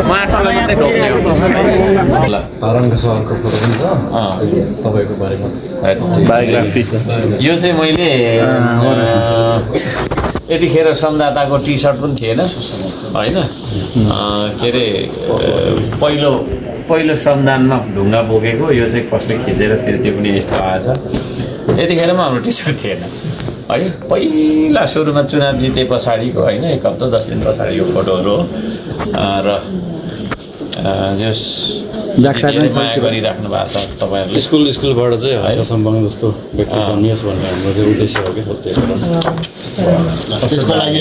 माटोलाई मात्रै ढोक्ने हो ताराङको सहरको फोटो पनि छ तपाईँको बारेमा बायोग्राफी छ यो चाहिँ मैले यतिखेर संवाददाताको टी सर्ट पनि थिएन होइन के अरे पहिलो संविधानमा ढुङ्गा बोकेको यो चाहिँ कसले खिचेर फेरि त्यो पनि यस्तो आएछ यतिखेरमा हाम्रो टी सर्ट थिएन है पहिला सुरुमा चुनाव जिते पछाडिको होइन 1 हप्ता 10 दिन पछाडिको फोटोहरू हो र जस माया गरिराख्नु भएको छ तपाईँहरूले स्कुलबाट चाहिँ होइन सम्बन्ध जस्तो व्यक्ति बनियोस् भन्ने हाम्रो चाहिँ उद्देश्य हो कि त्यसको लागि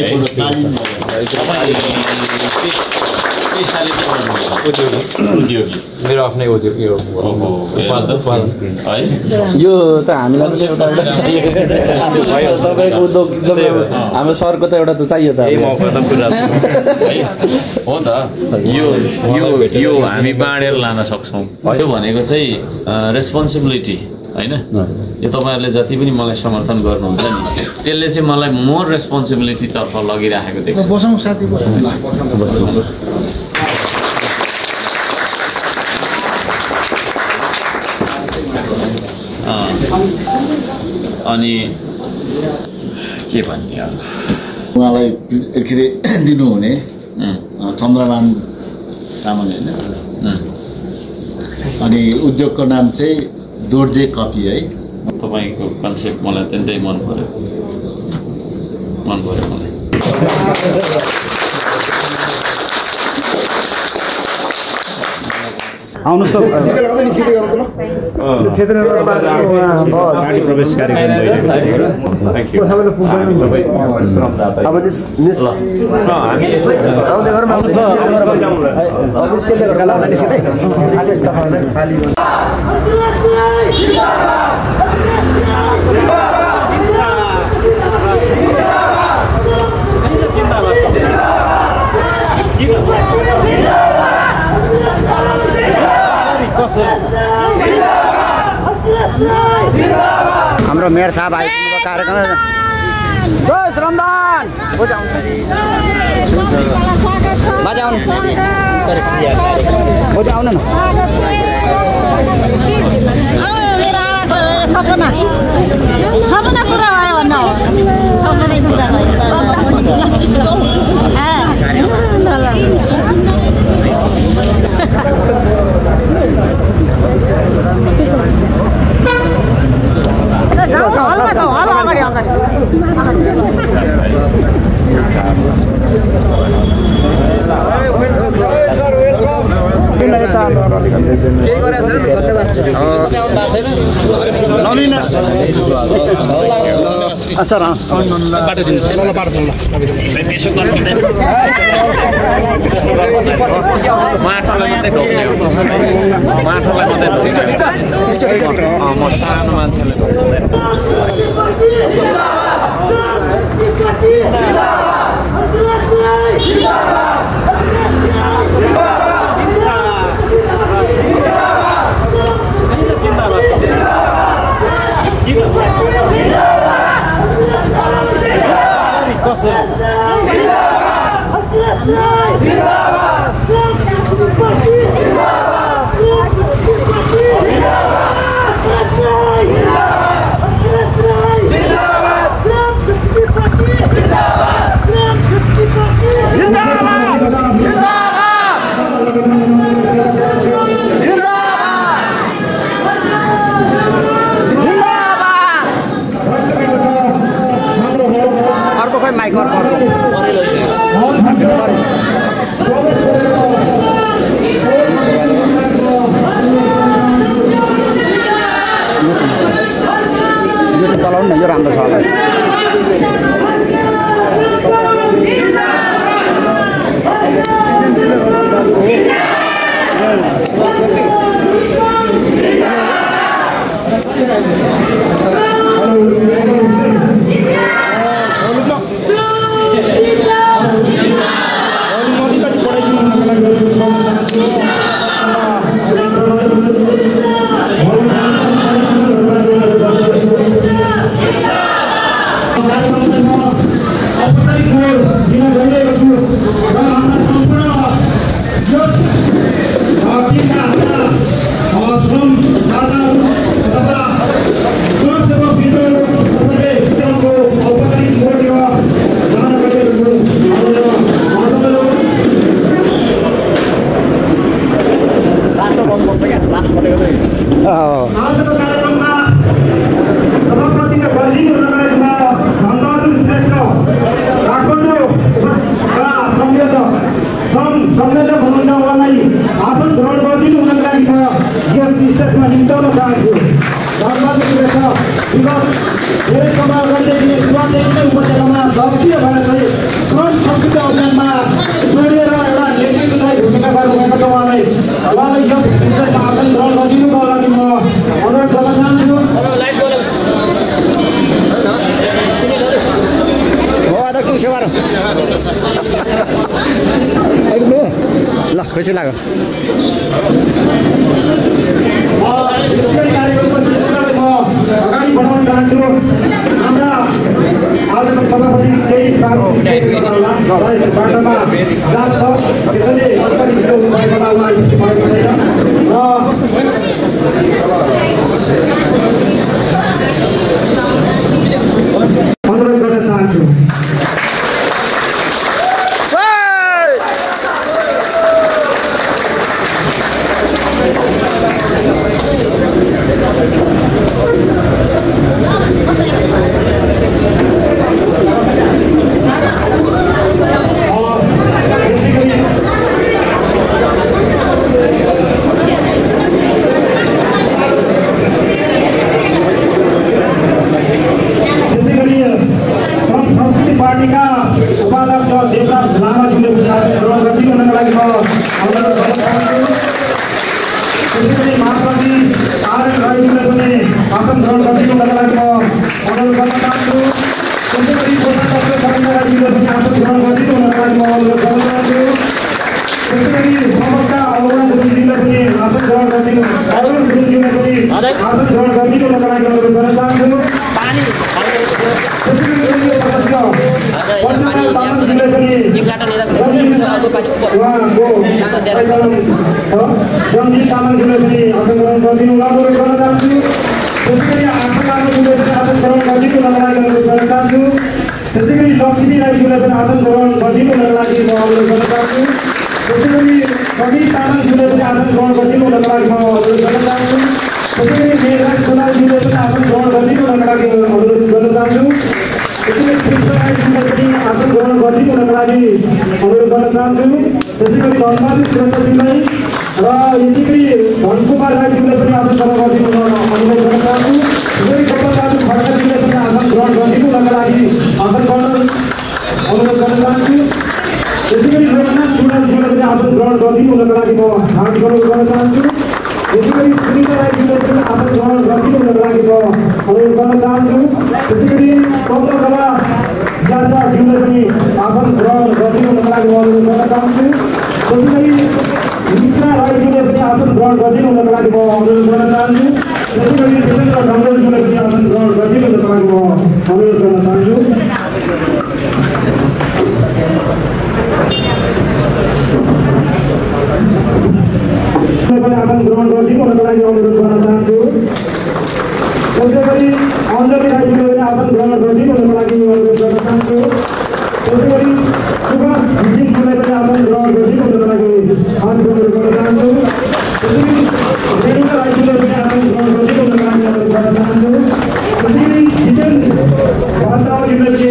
उद्योगी मेरो आफ्नै उद्योग यो यो त हामीलाई पनि एउटा तपाईँको उद्योग हाम्रो सरको त एउटा त चाहियो त हो त यो हामी बाँडेर लान सक्छौँ यो भनेको चाहिँ रेस्पोन्सिबिलिटी होइन यो तपाईँहरूले जति पनि मलाई समर्थन गर्नुहुन्छ नि त्यसले चाहिँ मलाई मोर रेस्पोन्सिबिलिटीतर्फ लगिराखेको देख्छु अनि के भन्ने अब उहाँलाई के अरे दिनुहुने चन्द्रमान तामाङ होइन अनि उद्योगको नाम चाहिँ दोर्जे कफी है तपाईँको कन्सेप्ट मलाई अत्यन्तै मन पर्यो मलाई आउनुहोस् त गाडी प्रवेश कार्यक्रम हाम्रो मेयर साहब आइपुग्नुभयो कार्यक्रम जय श्रमदान आउनु न सपना पुरा भयो भन्न हो सपनै पुरा सर माटोलाई मात्रै ढोक्ने हो माटोलाई मात्रै ढोक्ने म सानो मान्छेले चलाउनु न यो राम्रो छ होला संयोजक हुनुहुन्छ उहाँलाई आसन ग्रहण गरिदिनु हुनको लागि म यस स्टेजमा निम्ताउन चाहन्छु। धन्यवाद दिनेछ। विगत धेरै समय अगाडिदेखि सुरुवातदेखि नै उपत्यकामा सक्रिय भएर चाहिँ श्रम संस्कृति अभियानमा जोडिएर एउटा नेतृत्वदायी भूमिका गर्नुभएको छ। उहाँलाई यस स्टेजमा आसन ग्रहण गरिदिनुको लागि म अनुरोध गर्न चाहन्छु। ल खुसी लाग्यो। कार्यक्रमको सिलसिलालाई म अगाडि बढाउन चाहन्छु। हाम्रा आजको सभापति केही बाटोमा जान्छ, त्यसैले अलिकति ढिलो हुनुभएकोमा उहाँ भएको छैन र अनुरोध गर्न चाहन्छु। पार्टीका उपाध्यक्ष देवराज लामाज्यूले पनि आसन ग्रहण गरिदिनुको लागि म अनुरोध गर्न चाहन्छु। त्यसैगरी महासचिव आरएन राईज्यूले पनि आसन ग्रहण गरिदिनुको लागि म अनुरोध गर्न चाहन्छु। त्यसैगरी कोषाध्यक्ष सरेन्द्र राईज्यूले पनि आसन ग्रहण गरिदिनुको लागि म अनुरोध गर्न चाहन्छु। त्यसैगरी प्रवक्ता अरुण गुरुङज्यूले पनि आसन ग्रहण गरिदिनु अरुण गुरुङज्यूले पनि आसन ग्रहण गरिदिनुको लागि अनुरोध गर्न चाहन्छु। रञ्जित तामाङज्यूले पनि आसन ग्रहण गरिदिनु अनुरोध गर्न चाहन्छु। त्यसैगरी आसन लामाज्यूले पनि आसन ग्रहण गरिदिनुको लागि अनुरोध गर्न चाहन्छु। त्यसैगरी लक्ष्मी राईज्यूले पनि आसन ग्रहण गरिदिनुको लागि म अनुरोध गर्न चाहन्छु। त्यसैगरी रवि तामाङज्यूले पनि आसन ग्रहण गरिदिनुको लागि म अनुरोध गर्न चाहन्छु। त्यसैगरी मेघराज सोनालज्यूले पनि आसन ग्रहण गरिदिनुको लागि अनुरोध गर्न चाहन्छु। त्यसैगरी कृष्ण राईज्यूले पनि आसन ग्रहण गरिदिनुको लागि अनुरोध गर्न चाहन्छु। त्यसैगरी धनबहादुर श्रेष्ठज्यूलाई र यसैगरी धनकुमार राईज्यूले पनि आसन ग्रहण गरिदिनुको अनुरोध गर्न चाहन्छु। त्यसैगरी गोपालबहादुर खड्काज्यूले पनि आसन ग्रहण गरिदिनुको लागि आसन गर्न अनुरोध गर्न चाहन्छु। त्यसैगरी लोकनाथ चुडाज्यूले पनि आसन ग्रहण गरिदिनुको लागि म हार्दिक अनुरोध गर्न चाहन्छु। त्यसैगरी सुनिता राईज्यूले पनि आसन ग्रहण गरिदिनुको लागि म अनुरोध गर्न चाहन्छु। त्यसैगरी चन्द्रकला ज्यासाज्यूले पनि आसन ग्रहण गरिदिनुको लागि म अनुरोध गर्न चाहन्छु। त्यसैगरी मिश्रा राईज्यूले पनि आसन ग्रहण गरिदिनुको लागि म अनुरोध गर्न चाहन्छु। त्यसैगरी जितेन्द्र ढङ्गलज्यूले पनि आसन ग्रहण गरिदिनुको लागि म अनुरोध गर्न चाहन्छु। आसन ग्रहण गरिदिनुको लागि अनुरोध गर्न चाहन्छु। त्यसैगरी अञ्जली राईज्यूले पनि आसन ग्रहण गरिदिनुको लागि अनुरोध गर्न चाहन्छु। त्यसैगरी सुभाष घिसिङज्यूले पनि आसन ग्रहण गरिदिनुको लागि अनुरोध गर्न चाहन्छु। त्यसैगरी रेणुका राईज्यूले पनि आसन ग्रहण गरिदिनुको लागि अनुरोध गर्न चाहन्छु। त्यसैगरी जितेन्द्र भट्टराईज्यूले पनि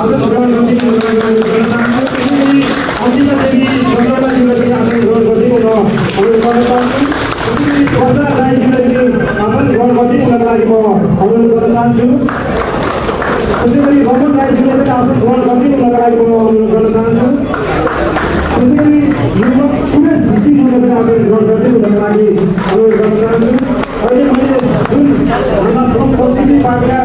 आसन ग्रहण गरिदिनुको लागि अनुरोध गर्न चाहन्छु। त्यसैगरी अञ्जिता देवी चन्द्रलाज्यूले पनि आसन ग्रहण गरिदिनुको अनुरोध गर्न चाहन्छु। त्यसैगरी प्रसाद राईज्यूले पनि आसन ग्रहण गरिदिनुको लागि म अनुरोध गर्न चाहन्छु। त्यसैगरी रमन राईज्यूले पनि आसन ग्रहण गरिदिनुको लागि म अनुरोध गर्न चाहन्छु। त्यसैगरी उमेश घिसिङज्यूले पनि आसन ग्रहण गरिदिनुको लागि अनुरोध गर्न चाहन्छु। अहिले मैले जुन हाम्रा श्रम संस्कृति पार्टीका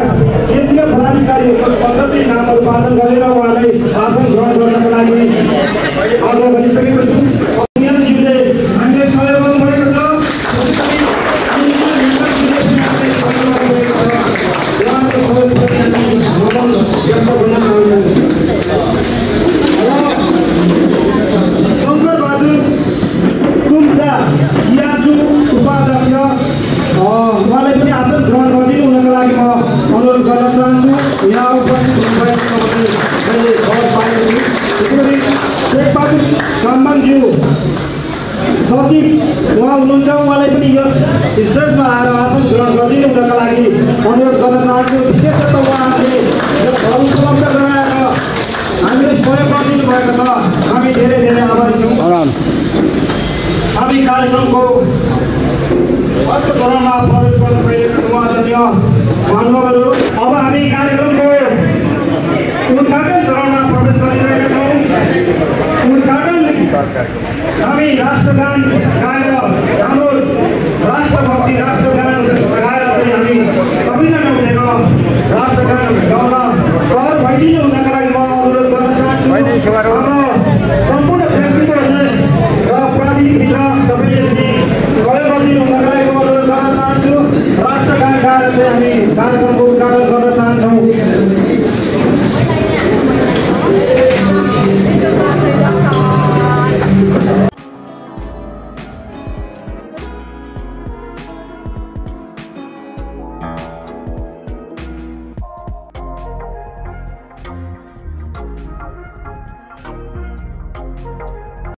केन्द्रीय पदाधिकारी 17 नामहरू वाचन गरेर उहाँलाई आसन ग्रहण गर्नको लागि आग्रह गरिसकेको छु। ज्यूले हामीले सहयोग गर्नुभएको छ। शङ्करबहादुर कुम्सा याजु उपाध्यक्ष उहाँलाई पनि आसन ग्रहण गरिदिनुको लागि म अनुरोध गर्न चाहन्छु। यहाँ उपस्थित हुनुभएको मैले खबर पाएको छु। त्यसैगरी शेखबहादुर तामाङज्यू सचिव उहाँ हुनुहुन्छ, उहाँलाई पनि यस स्टेजमा आएर आसन ग्रहण गरिदिनुको लागि अनुरोध गर्न चाहन्छु। विशेषतः उहाँहरूले यस घर उपलब्ध गराएर हामीले सहयोग गरिदिनु भएको छ, हामी धेरै धेरै आभारी छौँ। हामी कार्यक्रमको अर्को चरणमा प्रवेश गर्न गइरहेका छौँ आदरणीय महानुभावहरू। अब हामी कार्यक्रमको उद्घाटन चरणमा प्रवेश गरिरहेका छौँ। उद्घाटन हामी राष्ट्रगान गाएर हाम्रो राष्ट्रभक्ति राष्ट्रगान गाएर चाहिँ हामी सबैजना उठेर राष्ट्रगान गाउन सहर भइदिनु हुनका लागि म अनुरोध गर्न चाहन्छु। हाम्रो